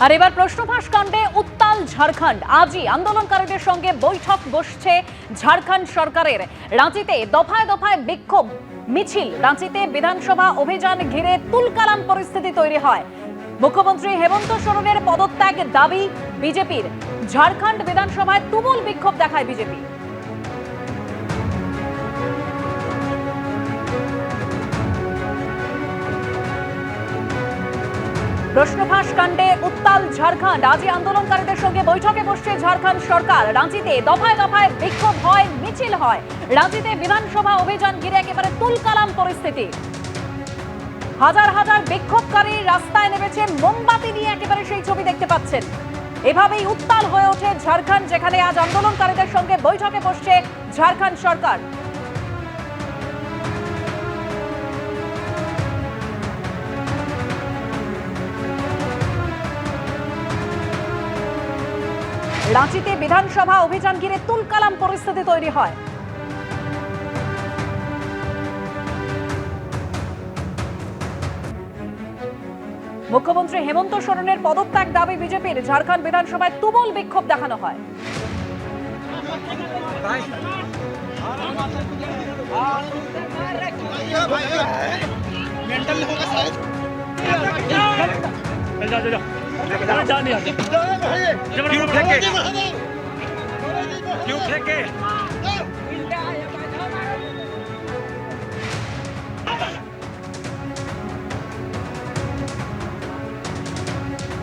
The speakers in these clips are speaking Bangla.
আর এবার প্রশ্নফাঁস কাণ্ডে উত্তাল ঝাড়খণ্ড। আজই আন্দোলনকারীদের সঙ্গে বৈঠক বসছে ঝাড়খণ্ড সরকারের। রাঁচিতে দফায় দফায় বিক্ষোভ মিছিল। রাঁচিতে বিধানসভা অভিযান ঘিরে তুলকালাম পরিস্থিতি তৈরি হয়। মুখ্যমন্ত্রী হেমন্ত সোরেনের পদত্যাগ দাবি বিজেপির। ঝাড়খণ্ড বিধানসভায় তুমুল বিক্ষোভ দেখায় বিজেপি। প্রশ্নফাঁস কাণ্ডে উত্তাল ঝাড়খণ্ড। আজই আন্দোলনকারীদের সঙ্গে বৈঠকে বসছে ঝাড়খণ্ড সরকার। রাঁচিতে দফায় দফায় বিক্ষোভ হয়, মিছিল হয়। রাঁচিতে বিধানসভা অভিযান ঘিরে একেবারে তুলকালাম পরিস্থিতি। হাজার হাজার বিক্ষোভকারী রাস্তায় নেমেছে মোমবাতি নিয়ে, একেবারে সেই ছবি দেখতে পাচ্ছেন। এভাবেই উত্তাল হয়ে ওঠে ঝাড়খণ্ড, যেখানে আজ আন্দোলনকারীদের সঙ্গে বৈঠকে বসছে ঝাড়খণ্ড সরকার। রাঁচিতে বিধানসভা অভিযান ঘিরে তুলকালাম পরিস্থিতি তৈরি হয়। মুখ্যমন্ত্রী হেমন্ত সোরেনের পদত্যাগ দাবি বিজেপির। ঝাড়খণ্ড বিধানসভায় তুমুল বিক্ষোভ দেখানো হয়।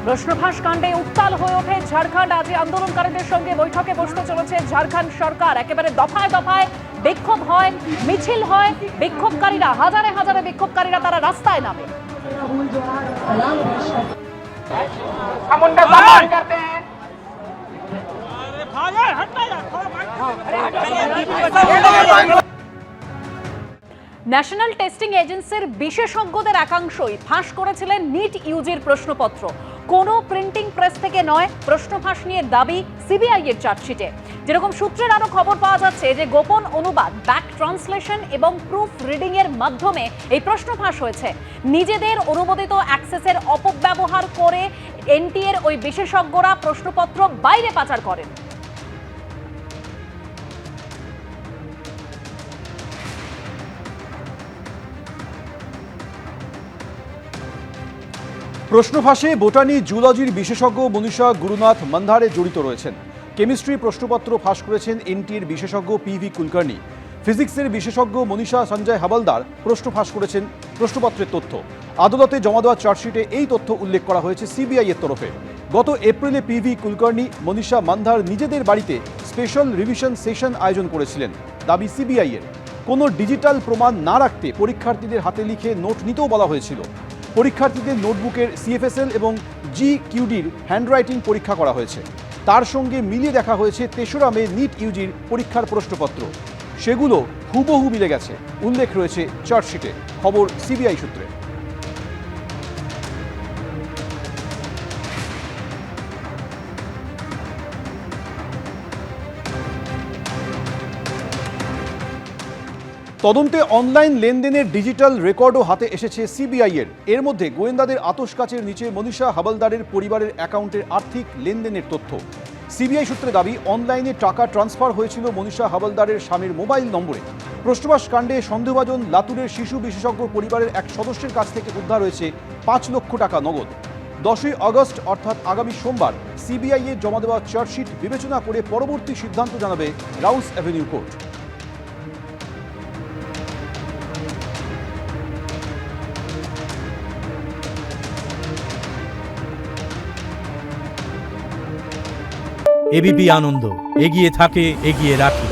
প্রশ্নফাঁস কাণ্ডে উত্তাল হয়ে ওঠে ঝাড়খণ্ড। আজ আন্দোলনকারীদের সঙ্গে বৈঠকে বসতে চলেছে ঝাড়খণ্ড সরকার। একেবারে দফায় দফায় বিক্ষোভ হয়, মিছিল হয়। বিক্ষোভকারীরা, হাজারে হাজারে বিক্ষোভকারীরা তারা রাস্তায় নামে। ন্যাশনাল টেস্টিং এজেন্সির বিশেষজ্ঞদের একাংশই ফাঁস করেছিলেন নিট ইউজির প্রশ্নপত্র। কোনো প্রিন্টিং প্রেস থেকে নয়, প্রশ্ন ফাঁস নিয়ে দাবি সিবিআই এর চার্জশিটে। যেরকম সূত্রের আরো খবর পাওয়া যাচ্ছে যে গোপন অনুবাদ, ব্যাক ট্রান্সলেশন এবং প্রুফ রিডিং এর মাধ্যমে এই প্রশ্ন ফাঁস হয়েছে। নিজেদের অনুমোদিত অ্যাক্সেসের অপব্যবহার করে এনটিএর ওই বিশেষজ্ঞরা প্রশ্নপত্র বাইরে পাচার করেন। প্রশ্ন ফাঁসে বোটানি জুলজির বিশেষজ্ঞ মনীষা গুরুনাথ মন্ধারে জড়িত রয়েছেন। কেমিস্ট্রি প্রশ্নপত্র ফাঁস করেছেন এনটিএর বিশেষজ্ঞ পিভি কুলকার্নি। ফিজিক্সের বিশেষজ্ঞ মনীষা সঞ্জয় হাবলদার প্রশ্ন ফাঁস করেছেন প্রশ্নপত্রের তথ্য। আদালতে জমা দেওয়া চার্জশিটে এই তথ্য উল্লেখ করা হয়েছে সিবিআই এর তরফে। গত এপ্রিলে পিভি কুলকার্নি, মনীষা মন্ধার নিজেদের বাড়িতে স্পেশাল রিভিশন সেশন আয়োজন করেছিলেন। দাবি সিবিআই এর, কোনো ডিজিটাল প্রমাণ না রাখতে পরীক্ষার্থীদের হাতে লিখে নোট নিতেও বলা হয়েছিল। পরীক্ষার্থীদের নোটবুকের সিএফএসএল এবং জিকিউডির হ্যান্ডরাইটিং পরীক্ষা করা হয়েছে। তার সঙ্গে মিলিয়ে দেখা হয়েছে ৩রা মে নিট ইউজির পরীক্ষার প্রশ্নপত্র। সেগুলো হুবহু মিলে গেছে, উল্লেখ রয়েছে চার্জশিটে। খবর সিবিআই সূত্রে। তদন্তে অনলাইন লেনদেনের ডিজিটাল রেকর্ডও হাতে এসেছে সিবিআই এর। এর মধ্যে গোয়েন্দাদের আতশকাচের নিচে মনীষা হাবলদারের পরিবারের অ্যাকাউন্টের আর্থিক লেনদেনের তথ্য। সিবিআই সূত্রে দাবি, অনলাইনে টাকা ট্রান্সফার হয়েছিল মনীষা হাবলদারের স্বামীর মোবাইল নম্বরে। প্রশ্নফাঁস কাণ্ডে সন্দেহভাজন লাতুরের শিশু বিশেষজ্ঞ পরিবারের এক সদস্যের কাছ থেকে উদ্ধার হয়েছে ৫ লক্ষ টাকা নগদ। 10ই আগস্ট অর্থাৎ আগামী সোমবার সিবিআই এর জমা দেওয়া চার্জশিট বিবেচনা করে পরবর্তী সিদ্ধান্ত জানাবে রাউস অ্যাভিনিউ কোর্ট। এবিপি আনন্দ, এগিয়ে থাকে, এগিয়ে রাখে।